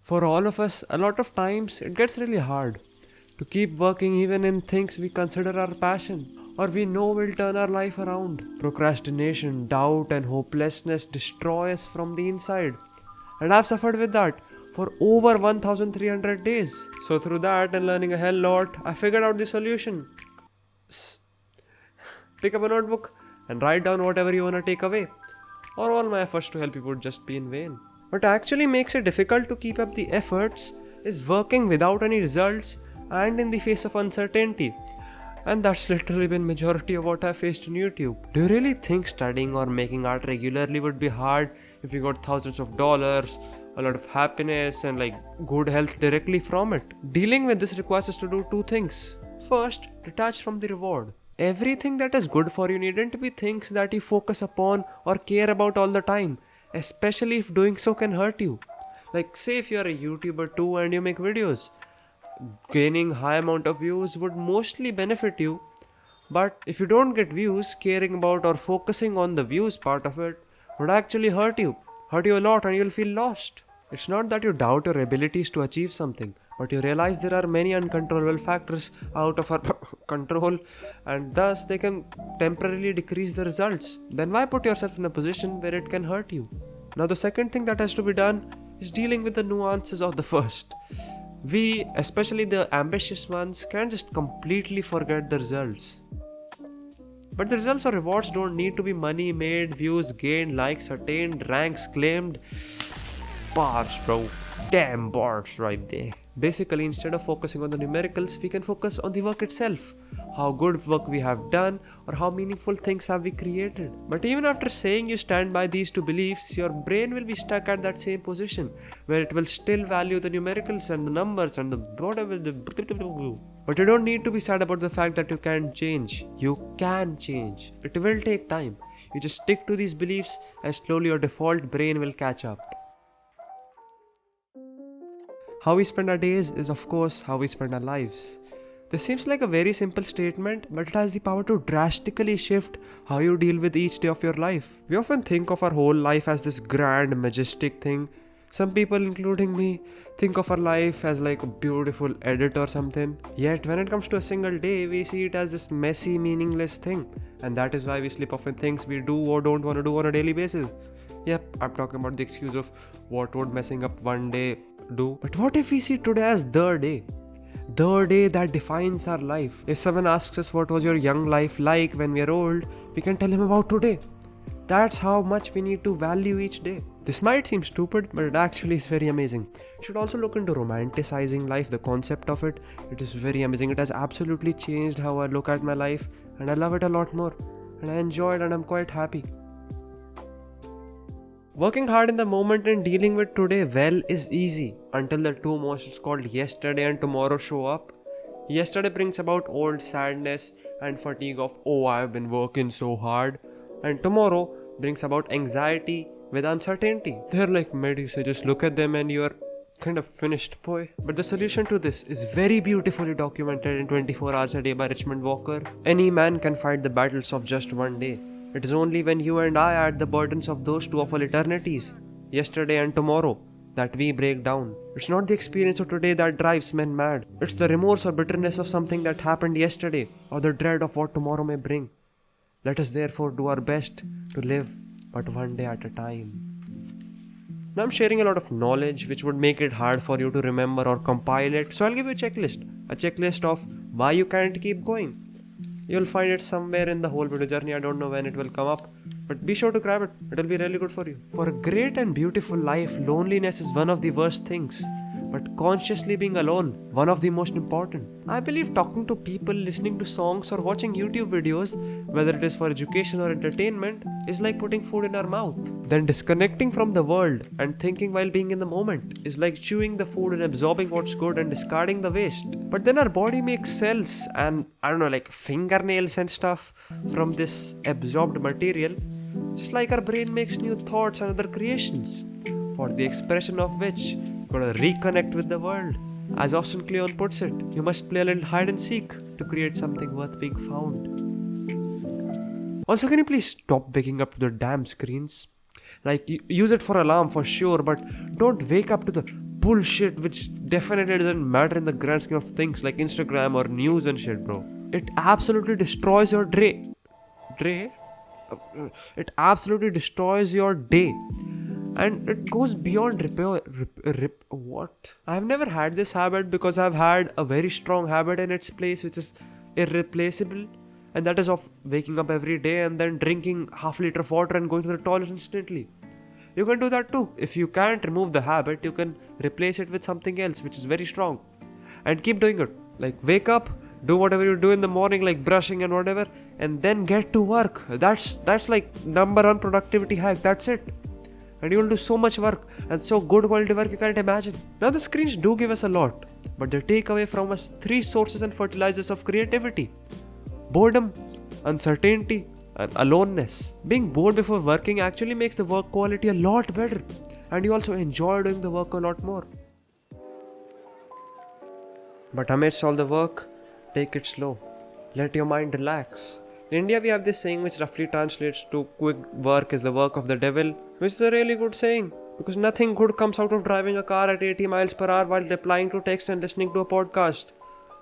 For all of us, a lot of times it gets really hard to keep working even in things we consider our passion or we know will turn our life around. Procrastination, doubt, and hopelessness destroy us from the inside. And I've suffered with that for over 1300 days. So, through that and learning a hell lot, I figured out the solution. Pick up a notebook and write down whatever you want to take away, or all my efforts to help you would just be in vain. What actually makes it difficult to keep up the efforts is working without any results and in the face of uncertainty. And that's literally been majority of what I faced on YouTube. Do you really think studying or making art regularly would be hard if you got thousands of dollars, a lot of happiness and good health directly from it? Dealing with this requires us to do two things. First, detach from the reward. Everything that is good for you needn't be things that you focus upon or care about all the time, especially if doing so can hurt you. Like say if you are a YouTuber too and you make videos, gaining high amount of views would mostly benefit you, but if you don't get views, caring about or focusing on the views part of it would actually hurt you a lot, and you'll feel lost. It's not that you doubt your abilities to achieve something, but you realize there are many uncontrollable factors out of our control, and thus they can temporarily decrease the results. Then why put yourself in a position where it can hurt you? Now the second thing that has to be done is dealing with the nuances of the first. We, especially the ambitious ones, can't just completely forget the results. But the results or rewards don't need to be money made, views gained, likes attained, ranks claimed. Bars, bro. Damn bars right there. Basically, instead of focusing on the numericals, we can focus on the work itself. How good work we have done, or how meaningful things have we created. But even after saying you stand by these two beliefs, your brain will be stuck at that same position, where it will still value the numericals and the numbers and the whatever the... But you don't need to be sad about the fact that you can't change. You can change. It will take time. You just stick to these beliefs and slowly your default brain will catch up. How we spend our days is of course how we spend our lives. This seems like a very simple statement, but it has the power to drastically shift how you deal with each day of your life. We often think of our whole life as this grand, majestic thing. Some people, including me, think of our life as like a beautiful edit or something. Yet when it comes to a single day, we see it as this messy, meaningless thing. And that is why we slip off in things we do or don't want to do on a daily basis. Yep, I'm talking about the excuse of what would messing up one day do. But what if we see today as the day? The day that defines our life. If someone asks us what was your young life like when we are old, we can tell him about today. That's how much we need to value each day. This might seem stupid, but it actually is very amazing. You should also look into romanticizing life, the concept of it. It is very amazing. It has absolutely changed how I look at my life, and I love it a lot more. And I enjoy it and I'm quite happy. Working hard in the moment and dealing with today well is easy until the two monsters called yesterday and tomorrow show up. Yesterday brings about old sadness and fatigue of I've been working so hard, and tomorrow brings about anxiety with uncertainty. They're like mid, you say just look at them and you're kind of finished, boy. But the solution to this is very beautifully documented in 24 Hours a Day by Richmond Walker. Any man can fight the battles of just one day. It is only when you and I add the burdens of those two awful eternities, yesterday and tomorrow, that we break down. It's not the experience of today that drives men mad. It's the remorse or bitterness of something that happened yesterday, or the dread of what tomorrow may bring. Let us therefore do our best to live but one day at a time. Now I'm sharing a lot of knowledge which would make it hard for you to remember or compile it, so I'll give you a checklist of why you can't keep going. You'll find it somewhere in the whole video journey. I don't know when it will come up, but be sure to grab it. It'll be really good for you. For a great and beautiful life, loneliness is one of the worst things. But consciously being alone, one of the most important. I believe talking to people, listening to songs or watching YouTube videos, whether it is for education or entertainment, is like putting food in our mouth. Then disconnecting from the world and thinking while being in the moment is like chewing the food and absorbing what's good and discarding the waste. But then our body makes cells and like fingernails and stuff from this absorbed material, just like our brain makes new thoughts and other creations, for the expression of which gotta reconnect with the world. As Austin Kleon puts it, you must play a little hide and seek to create something worth being found. Also, can you please stop waking up to the damn screens? Like, use it for alarm for sure, but don't wake up to the bullshit which definitely doesn't matter in the grand scheme of things like Instagram or news and shit, bro. It absolutely destroys your day. It absolutely destroys your day. And it goes beyond what? I've never had this habit because I've had a very strong habit in its place which is irreplaceable, and that is of waking up every day and then drinking half a liter of water and going to the toilet instantly. You can do that too. If you can't remove the habit, you can replace it with something else which is very strong and keep doing it. Like wake up, do whatever you do in the morning, like brushing and whatever, and then get to work. That's like number one productivity hack. That's it. And you will do so much work and so good quality work you can't imagine. Now the screens do give us a lot, but they take away from us 3 sources and fertilizers of creativity: boredom, uncertainty, and aloneness. Being bored before working actually makes the work quality a lot better, and you also enjoy doing the work a lot more. But amidst all the work, take it slow. Let your mind relax. In India, we have this saying which roughly translates to quick work is the work of the devil, which is a really good saying because nothing good comes out of driving a car at 80 miles per hour while replying to text and listening to a podcast.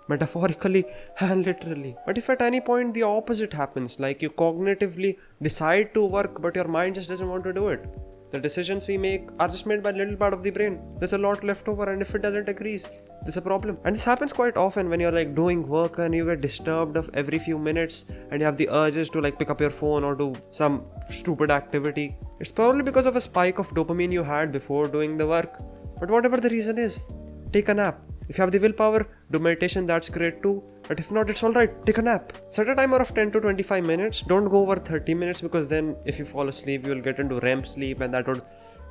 Metaphorically and literally. But if at any point the opposite happens, like you cognitively decide to work but your mind just doesn't want to do it, the decisions we make are just made by a little part of the brain. There's a lot left over, and if it doesn't agree, there's a problem. And this happens quite often when you're like doing work and you get disturbed of every few minutes and you have the urges to like pick up your phone or do some stupid activity. It's probably because of a spike of dopamine you had before doing the work. But whatever the reason is, take a nap. If you have the willpower, do meditation, that's great too. But if not, it's alright, take a nap. Set a timer of 10 to 25 minutes. Don't go over 30 minutes because then if you fall asleep, you will get into REM sleep and that would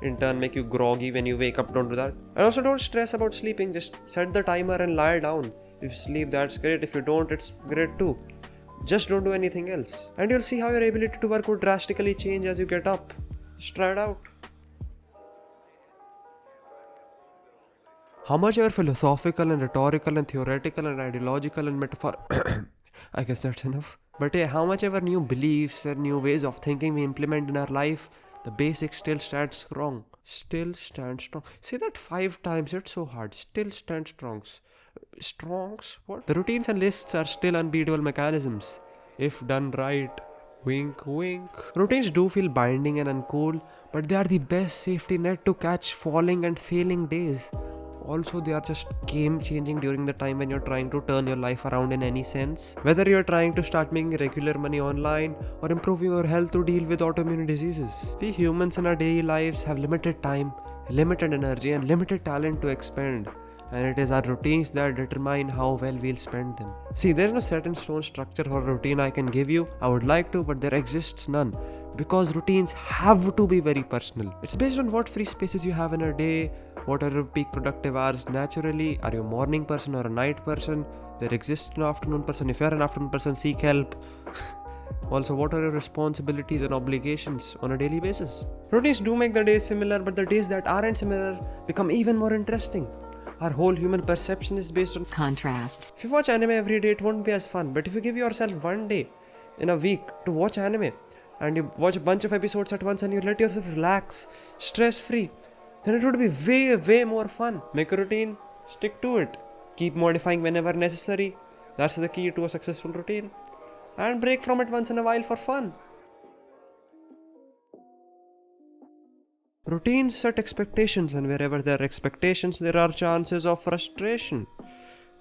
in turn make you groggy when you wake up. Don't do that. And also don't stress about sleeping. Just set the timer and lie down. If you sleep, that's great. If you don't, it's great too. Just don't do anything else. And you'll see how your ability to work would drastically change as you get up. Just try it out. How much ever philosophical and rhetorical and theoretical and ideological and metaphor I guess that's enough. But hey, how much ever new beliefs and new ways of thinking we implement in our life, the basic still stands strong. Still stands strong. Say that 5 times, it's so hard. Still stands strong. Strongs? What? The routines and lists are still unbeatable mechanisms. If done right. Wink, wink. Routines do feel binding and uncool, but they are the best safety net to catch falling and failing days. Also, they are just game-changing during the time when you're trying to turn your life around in any sense. Whether you're trying to start making regular money online or improving your health to deal with autoimmune diseases. We humans in our daily lives have limited time, limited energy and limited talent to expend. And it is our routines that determine how well we'll spend them. See, there's no set in stone structure or routine I can give you. I would like to, but there exists none. Because routines have to be very personal. It's based on what free spaces you have in a day, what are your peak productive hours naturally, are you a morning person or a night person, there exists an afternoon person, if you're an afternoon person, seek help. Also, what are your responsibilities and obligations on a daily basis? Routines do make the days similar, but the days that aren't similar become even more interesting. Our whole human perception is based on contrast. If you watch anime every day, it won't be as fun, but if you give yourself one day in a week to watch anime, and you watch a bunch of episodes at once and you let yourself relax, stress-free, then it would be way more fun. Make a routine, stick to it. Keep modifying whenever necessary. That's the key to a successful routine. And break from it once in a while for fun. Routines set expectations, and wherever there are expectations, there are chances of frustration.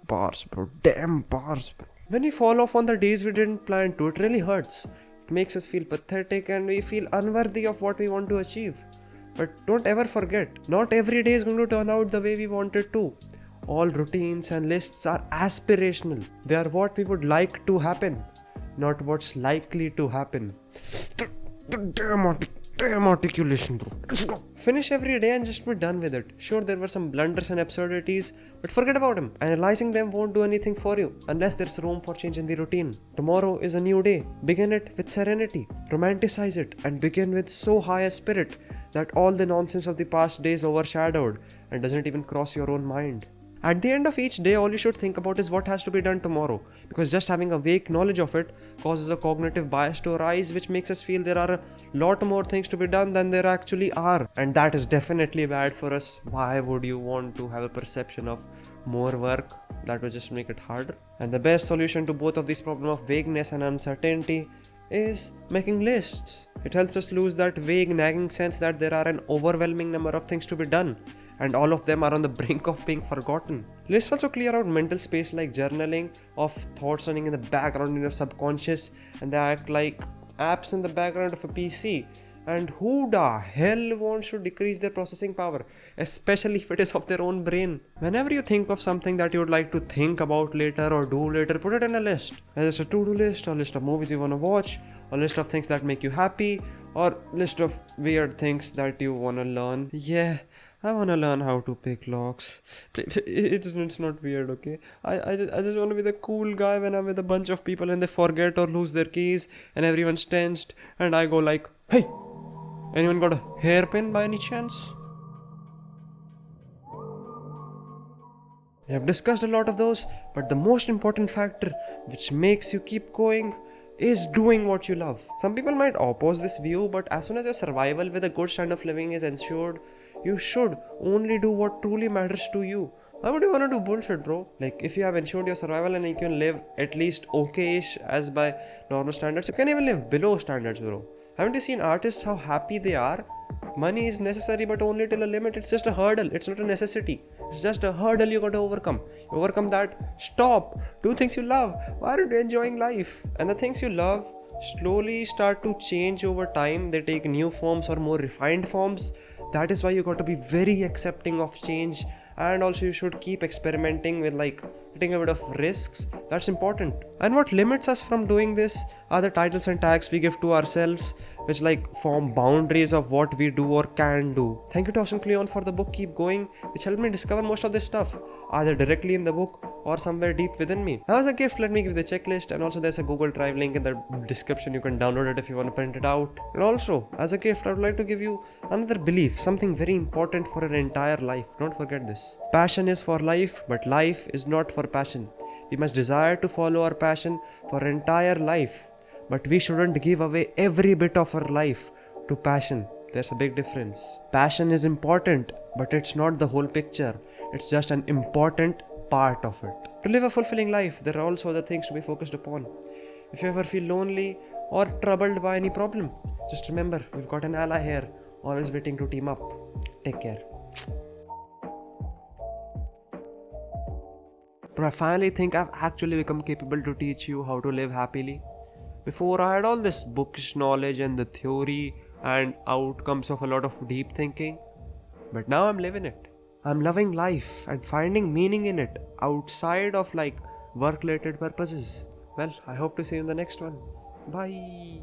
Bars, bro. Damn bars, bro. When we fall off on the days we didn't plan to, it really hurts. It makes us feel pathetic and we feel unworthy of what we want to achieve. But don't ever forget, not every day is going to turn out the way we want it to. All routines and lists are aspirational. They are what we would like to happen, not what's likely to happen. Damn articulation, bro. Let's go. Finish every day and just be done with it. Sure, there were some blunders and absurdities, but forget about them. Analyzing them won't do anything for you unless there's room for change in the routine. Tomorrow is a new day. Begin it with serenity. Romanticize it and begin with so high a spirit that all the nonsense of the past days overshadowed and doesn't even cross your own mind. At the end of each day, all you should think about is what has to be done tomorrow, because just having a vague knowledge of it causes a cognitive bias to arise, which makes us feel there are a lot more things to be done than there actually are. And that is definitely bad for us. Why would you want to have a perception of more work? That would just make it harder. And the best solution to both of these problems of vagueness and uncertainty is making lists. It helps us lose that vague nagging sense that there are an overwhelming number of things to be done, and all of them are on the brink of being forgotten. Lists also clear out mental space, like journaling of thoughts running in the background in your subconscious, and they act like apps in the background of a PC. And who the hell wants to decrease their processing power, especially if it is of their own brain? Whenever you think of something that you would like to think about later or do later, put it in a list. Whether it's a to-do list, or list of movies you want to watch, or list of things that make you happy, or list of weird things that you want to learn. Yeah, I want to learn how to pick locks. It's not weird, okay? I just want to be the cool guy when I'm with a bunch of people and they forget or lose their keys and everyone's tensed and I go like, hey, anyone got a hairpin by any chance? We have discussed a lot of those, but the most important factor which makes you keep going is doing what you love. Some people might oppose this view, but as soon as your survival with a good standard of living is ensured, you should only do what truly matters to you. Why would you want to do bullshit, bro? Like, if you have ensured your survival and you can live at least okay-ish as by normal standards, you can even live below standards, bro. Haven't you seen artists how happy they are? Money is necessary, but only till a limit. It's just a hurdle. It's not a necessity. It's just a hurdle you got to overcome. You overcome that, stop, do things you love. Why aren't you enjoying life? And the things you love slowly start to change over time. They take new forms or more refined forms. That is why you got to be very accepting of change, and also you should keep experimenting with taking a bit of risks. That's important. And what limits us from doing this are the titles and tags we give to ourselves, which form boundaries of what we do or can do. Thank you to Austin Kleon for the book Keep Going, which helped me discover most of this stuff, either directly in the book or somewhere deep within me. Now as a gift, let me give the checklist, and also there's a Google Drive link in the description. You can download it if you want to print it out. And also, as a gift, I would like to give you another belief, something very important for your entire life. Don't forget this. Passion is for life, but life is not for passion. We must desire to follow our passion for our entire life, but we shouldn't give away every bit of our life to passion. There's a big difference. Passion is important, but it's not the whole picture. It's just an important part of it. To live a fulfilling life, there are also other things to be focused upon. If you ever feel lonely or troubled by any problem, just remember, we've got an ally here, always waiting to team up. Take care. But I finally think I've actually become capable to teach you how to live happily. Before, I had all this bookish knowledge and the theory and outcomes of a lot of deep thinking, but now I'm living it. I'm loving life and finding meaning in it outside of work-related purposes. Well, I hope to see you in the next one. Bye.